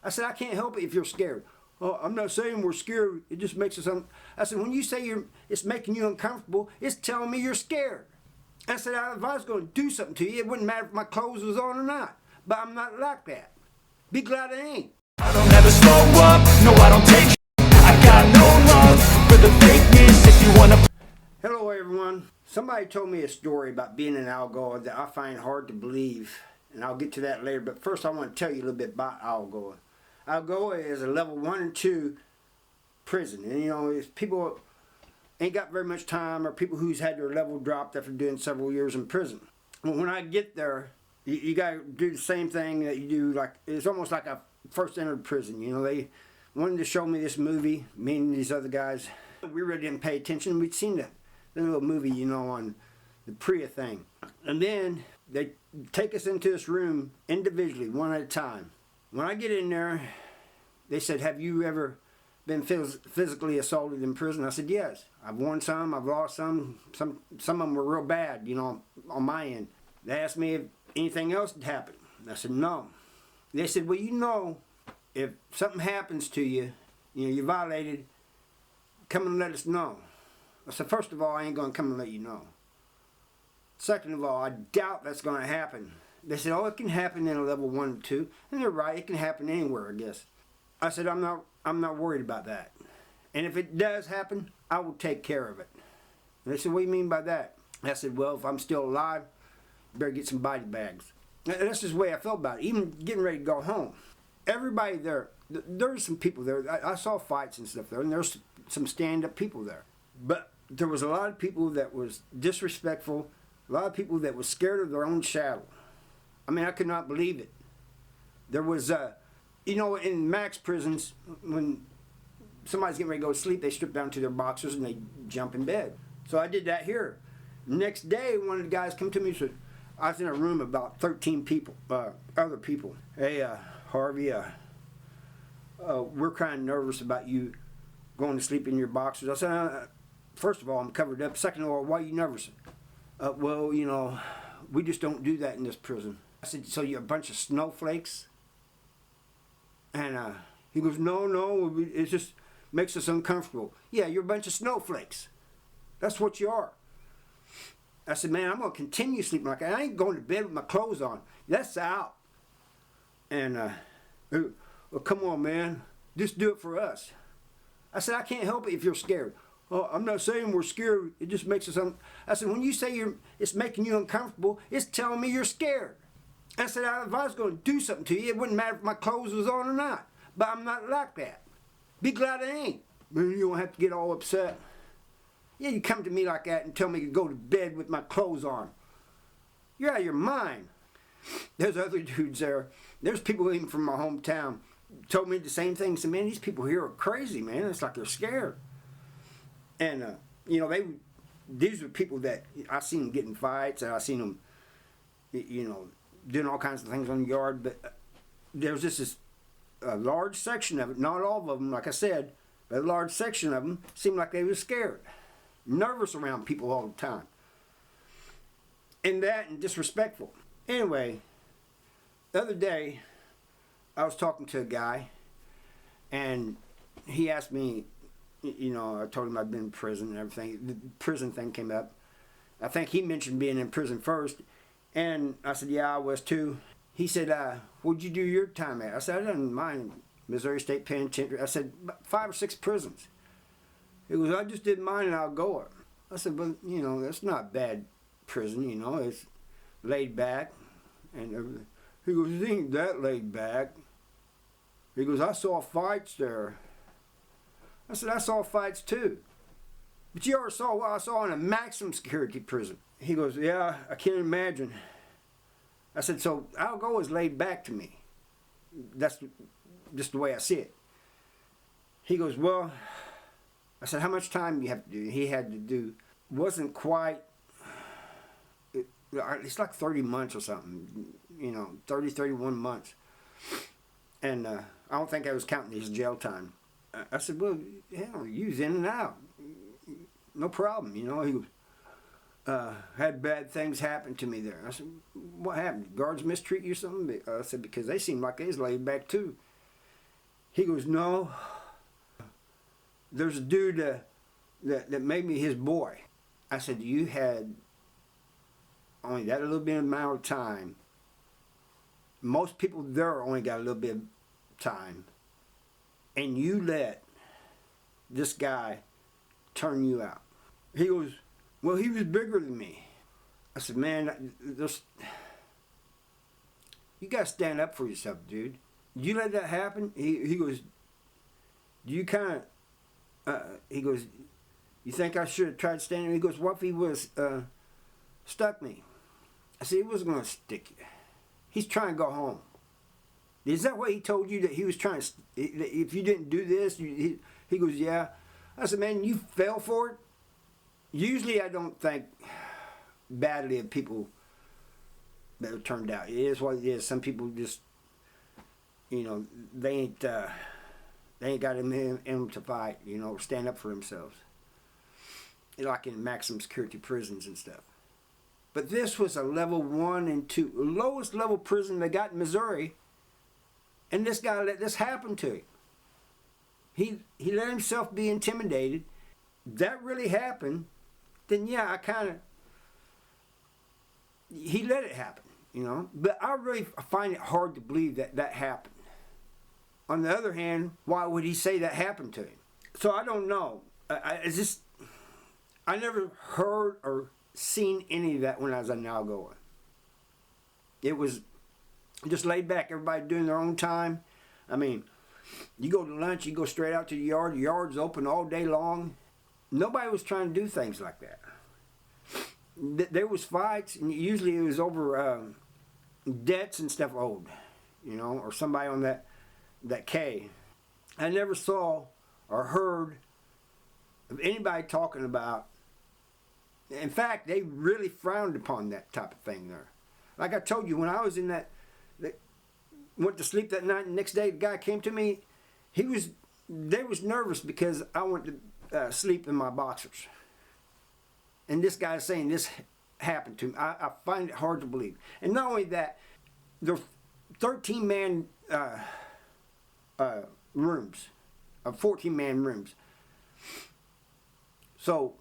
I said, I can't help it if you're scared. Oh, I'm not saying we're scared. It just makes us I said, when you say it's making you uncomfortable, it's telling me you're scared. I said, if I was going to do something to you, it wouldn't matter if my clothes was on or not. But I'm not like that. Be glad I ain't. I don't ever slow up, no I don't take I got no love for the fakeness if you wanna. Hello everyone. Somebody told me a story about being in Algoa that I find hard to believe. And I'll get to that later. But first I want to tell you a little bit about Algoa. Algoa is a level 1 and 2 prison. And you know, if people ain't got very much time or people who's had their level dropped after doing several years in prison. Well, when I get there, you got to do the same thing that you do. Like it's almost like I first entered prison. You know, they wanted to show me this movie, me and these other guys. We really didn't pay attention. We'd seen the little movie, you know, on the Priya thing. And then they take us into this room individually, one at a time. When I get in there, they said, have you ever been physically assaulted in prison? I said, yes. I've won some, I've lost some of them were real bad, you know, on my end. They asked me if anything else had happened. I said, no. They said, well, you know, if something happens to you, you know, you're violated, come and let us know. I said, first of all, I ain't going to come and let you know. Second of all, I doubt that's going to happen. They said, oh, it can happen in a level 1 and 2. And they're right, it can happen anywhere, I guess. I said, I'm not worried about that. And if it does happen, I will take care of it. And they said, what do you mean by that? I said, well, if I'm still alive, you better get some body bags. And that's just the way I felt about it, even getting ready to go home. Everybody there, there's some people there. I saw fights and stuff there, and there's some stand-up people there. But there was a lot of people that was disrespectful, a lot of people that was scared of their own shadow. I mean, I could not believe it. There was, you know, in max prisons, when somebody's getting ready to go to sleep, they strip down to their boxers and they jump in bed. So I did that here. Next day, one of the guys come to me and said, I was in a room about 13 people, other people. Hey, Harvey, we're kind of nervous about you going to sleep in your boxers. I said, first of all, I'm covered up. Second of all, why are you nervous? Well, you know, we just don't do that in this prison. I said, so you're a bunch of snowflakes? And he goes, no, it just makes us uncomfortable. Yeah, you're a bunch of snowflakes. That's what you are. I said, man, I'm going to continue sleeping like that. I ain't going to bed with my clothes on. That's out. And, well, come on, man. Just do it for us. I said, I can't help it if you're scared. Oh, I'm not saying we're scared. It just makes us I said, when you say it's making you uncomfortable, it's telling me you're scared. I said, if I was going to do something to you, it wouldn't matter if my clothes was on or not. But I'm not like that. Be glad I ain't. You don't have to get all upset. Yeah, you come to me like that and tell me to go to bed with my clothes on. You're out of your mind. There's other dudes there. There's people even from my hometown told me the same thing. Said, man, these people here are crazy, man. It's like they're scared. And, you know, these were people that I seen them getting fights, and I seen them, you know, doing all kinds of things on the yard. But there was just this large section of it, not all of them, like I said, but a large section of them seemed like they were scared, nervous around people all the time. And that and disrespectful. Anyway, the other day, I was talking to a guy, and he asked me, you know, I told him I'd been in prison and everything. The prison thing came up. I think he mentioned being in prison first. And I said, yeah, I was too. He said, where'd you do your time at? I said, I didn't mind Missouri State Penitentiary. I said, 5 or 6 prisons. He goes, I just did mine in Algoa. I said, but, you know, that's not bad prison, you know. It's laid back and everything. He goes, it ain't that laid back. He goes, I saw fights there. I said, I saw fights too. But you ever saw what I saw in a maximum security prison? He goes, yeah, I can't imagine. I said, so Algoa is laid back to me. That's just the way I see it. He goes, well, I said, how much time do you have to do? He had to do, wasn't quite, it's like 30 months or something, you know, 30, 31 months. And I don't think I was counting his jail time. I said, well, hell, you was in and out. No problem, you know. He goes, had bad things happen to me there. I said, what happened? Guards mistreat you or something? I said, because they seemed like they was laid back too. He goes, no, there's a dude that made me his boy. I said, you had only that little bit amount of time. Most people there only got a little bit of time. And you let this guy turn you out. He goes, well, he was bigger than me. I said, man, you got to stand up for yourself, dude. Did you let that happen? He goes, do you kind of, he goes, you think I should have tried standing? He goes, what if he was stuck me? I said, he wasn't going to stick you. He's trying to go home. Is that what he told you, that he was trying to, if you didn't do this? He goes, yeah. I said, man, you fell for it? Usually I don't think badly of people that have turned out. It is what it is. Some people just, you know, they ain't got in them to fight, you know, stand up for themselves. Like in maximum security prisons and stuff. But this was a level 1 and 2, lowest level prison they got in Missouri, and this guy let this happen to him. He let himself be intimidated. That really happened. Then yeah, he let it happen, you know. But I really find it hard to believe that happened. On the other hand, why would he say that happened to him? So I don't know. I never heard or seen any of that when I was in Algoa. It was just laid back, everybody doing their own time. I mean, you go to lunch, you go straight out to the yard's open all day long. Nobody was trying to do things like that. There was fights, and usually it was over debts and stuff owed, you know, or somebody on that K. I never saw or heard of anybody talking about. In fact, they really frowned upon that type of thing there. Like I told you, when I was in that went to sleep that night, and the next day the guy came to me, they was nervous because I went to sleep in my boxers. And this guy's saying this happened to me. I find it hard to believe. And not only that, there are 13-man rooms, 14-man rooms. So,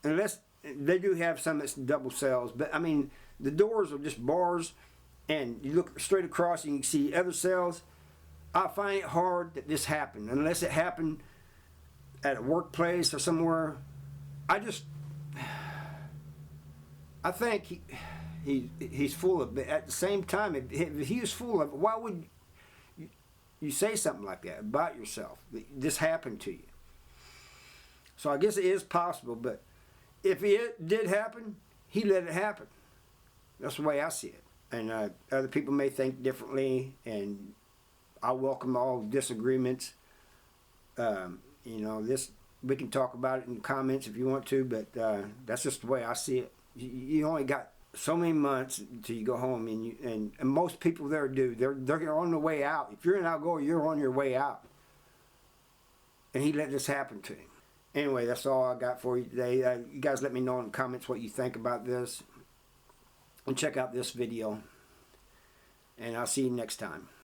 unless they do have some that's double cells, but I mean, the doors are just bars, and you look straight across and you can see other cells. I find it hard that this happened, unless it happened at a workplace or somewhere. I think he's full of it. At the same time, if he was full of it, why would you say something like that about yourself? This happened to you. So I guess it is possible, but if it did happen, he let it happen. That's the way I see it. And other people may think differently, and I welcome all disagreements. You know, we can talk about it in the comments if you want to, but that's just the way I see it. You only got so many months until you go home, and most people there do. They're on the way out. If you're in Algoa, you're on your way out. And he let this happen to him. Anyway, that's all I got for you today. You guys let me know in the comments what you think about this. And check out this video. And I'll see you next time.